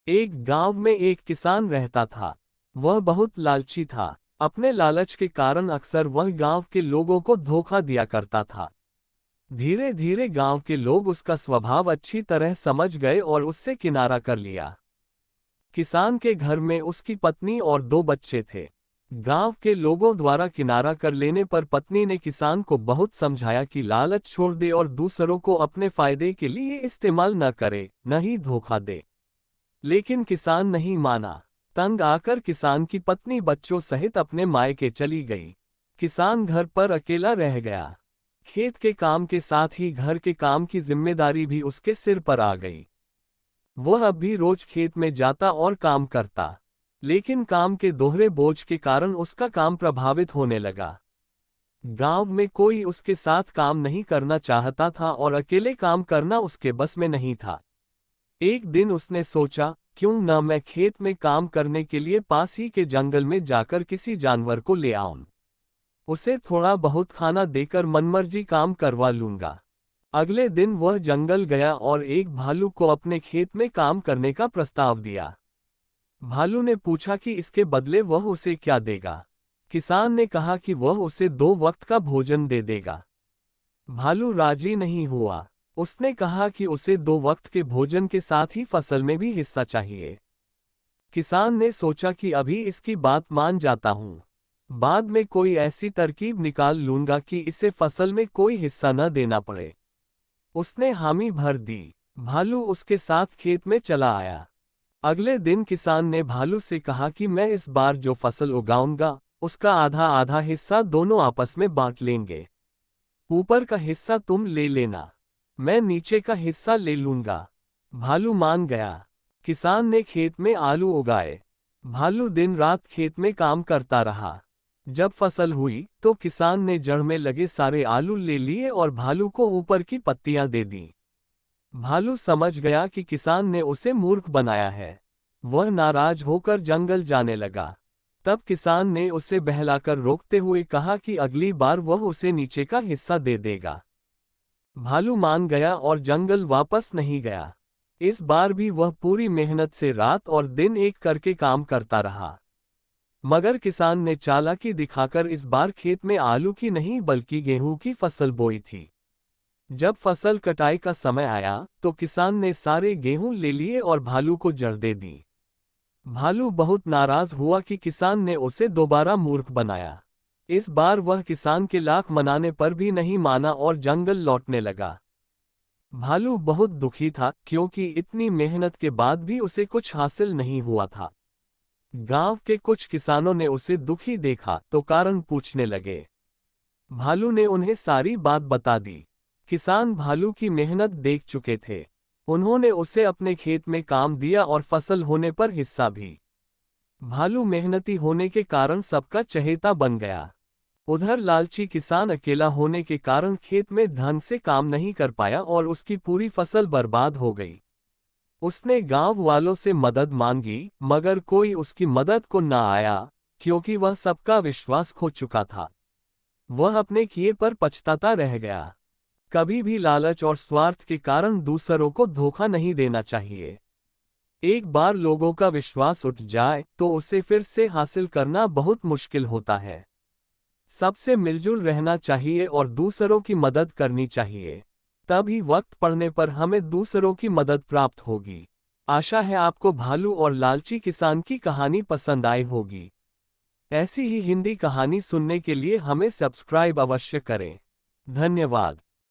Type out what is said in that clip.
एक गांव में एक किसान रहता था। वह बहुत लालची था। अपने लालच के कारण अक्सर वह गांव के लोगों को धोखा दिया करता था। धीरे धीरे गांव के लोग उसका स्वभाव अच्छी तरह समझ गए और उससे किनारा कर लिया। किसान के घर में उसकी पत्नी और 2 बच्चे थे। गांव के लोगों द्वारा किनारा कर लेने पर पत्नी ने किसान को बहुत समझाया कि लालच छोड़ दे और दूसरों को अपने फायदे के लिए इस्तेमाल न करे, न ही धोखा दे। लेकिन किसान नहीं माना। तंग आकर किसान की पत्नी बच्चों सहित अपने मायके चली गई। किसान घर पर अकेला रह गया। खेत के काम के साथ ही घर के काम की जिम्मेदारी भी उसके सिर पर आ गई। वह अब भी रोज खेत में जाता और काम करता, लेकिन काम के दोहरे बोझ के कारण उसका काम प्रभावित होने लगा। गांव में कोई उसके साथ काम नहीं करना चाहता था और अकेले काम करना उसके बस में नहीं था। एक दिन उसने सोचा, क्यों न मैं खेत में काम करने के लिए पास ही के जंगल में जाकर किसी जानवर को ले आऊं। उसे थोड़ा बहुत खाना देकर मनमर्जी काम करवा लूंगा। अगले दिन वह जंगल गया और एक भालू को अपने खेत में काम करने का प्रस्ताव दिया। भालू ने पूछा कि इसके बदले वह उसे क्या देगा। किसान ने कहा कि वह उसे 2 वक्त का भोजन दे देगा। भालू राजी नहीं हुआ। उसने कहा कि उसे 2 वक्त के भोजन के साथ ही फसल में भी हिस्सा चाहिए। किसान ने सोचा कि अभी इसकी बात मान जाता हूं, बाद में कोई ऐसी तरकीब निकाल लूंगा कि इसे फसल में कोई हिस्सा न देना पड़े। उसने हामी भर दी। भालू उसके साथ खेत में चला आया। अगले दिन किसान ने भालू से कहा कि मैं इस बार जो फसल उगाऊंगा उसका आधा आधा हिस्सा दोनों आपस में बांट लेंगे। ऊपर का हिस्सा तुम ले लेना, मैं नीचे का हिस्सा ले लूंगा। भालू मान गया। किसान ने खेत में आलू उगाए। भालू दिन रात खेत में काम करता रहा। जब फसल हुई तो किसान ने जड़ में लगे सारे आलू ले लिए और भालू को ऊपर की पत्तियां दे दी। भालू समझ गया कि किसान ने उसे मूर्ख बनाया है। वह नाराज होकर जंगल जाने लगा। तब किसान ने उसे बहलाकर रोकते हुए कहा कि अगली बार वह उसे नीचे का हिस्सा दे देगा। भालू मान गया और जंगल वापस नहीं गया। इस बार भी वह पूरी मेहनत से रात और दिन एक करके काम करता रहा। मगर किसान ने चालाकी दिखाकर इस बार खेत में आलू की नहीं बल्कि गेहूं की फसल बोई थी। जब फसल कटाई का समय आया तो किसान ने सारे गेहूं ले लिए और भालू को जड़ दे दी। भालू बहुत नाराज हुआ कि किसान ने उसे दोबारा मूर्ख बनाया। इस बार वह किसान के लाख मनाने पर भी नहीं माना और जंगल लौटने लगा। भालू बहुत दुखी था क्योंकि इतनी मेहनत के बाद भी उसे कुछ हासिल नहीं हुआ था। गांव के कुछ किसानों ने उसे दुखी देखा तो कारण पूछने लगे। भालू ने उन्हें सारी बात बता दी। किसान भालू की मेहनत देख चुके थे। उन्होंने उसे अपने खेत में काम दिया और फसल होने पर हिस्सा भी। भालू मेहनती होने के कारण सबका चहेता बन गया। उधर लालची किसान अकेला होने के कारण खेत में ढंग से काम नहीं कर पाया और उसकी पूरी फसल बर्बाद हो गई। उसने गांव वालों से मदद मांगी मगर कोई उसकी मदद को न आया क्योंकि वह सबका विश्वास खो चुका था। वह अपने किए पर पछताता रह गया। कभी भी लालच और स्वार्थ के कारण दूसरों को धोखा नहीं देना चाहिए। एक बार लोगों का विश्वास उठ जाए तो उसे फिर से हासिल करना बहुत मुश्किल होता है। सबसे मिलजुल रहना चाहिए और दूसरों की मदद करनी चाहिए। तभी वक्त पड़ने पर हमें दूसरों की मदद प्राप्त होगी। आशा है आपको भालू और लालची किसान की कहानी पसंद आई होगी। ऐसी ही हिंदी कहानी सुनने के लिए हमें सब्सक्राइब अवश्य करें। धन्यवाद।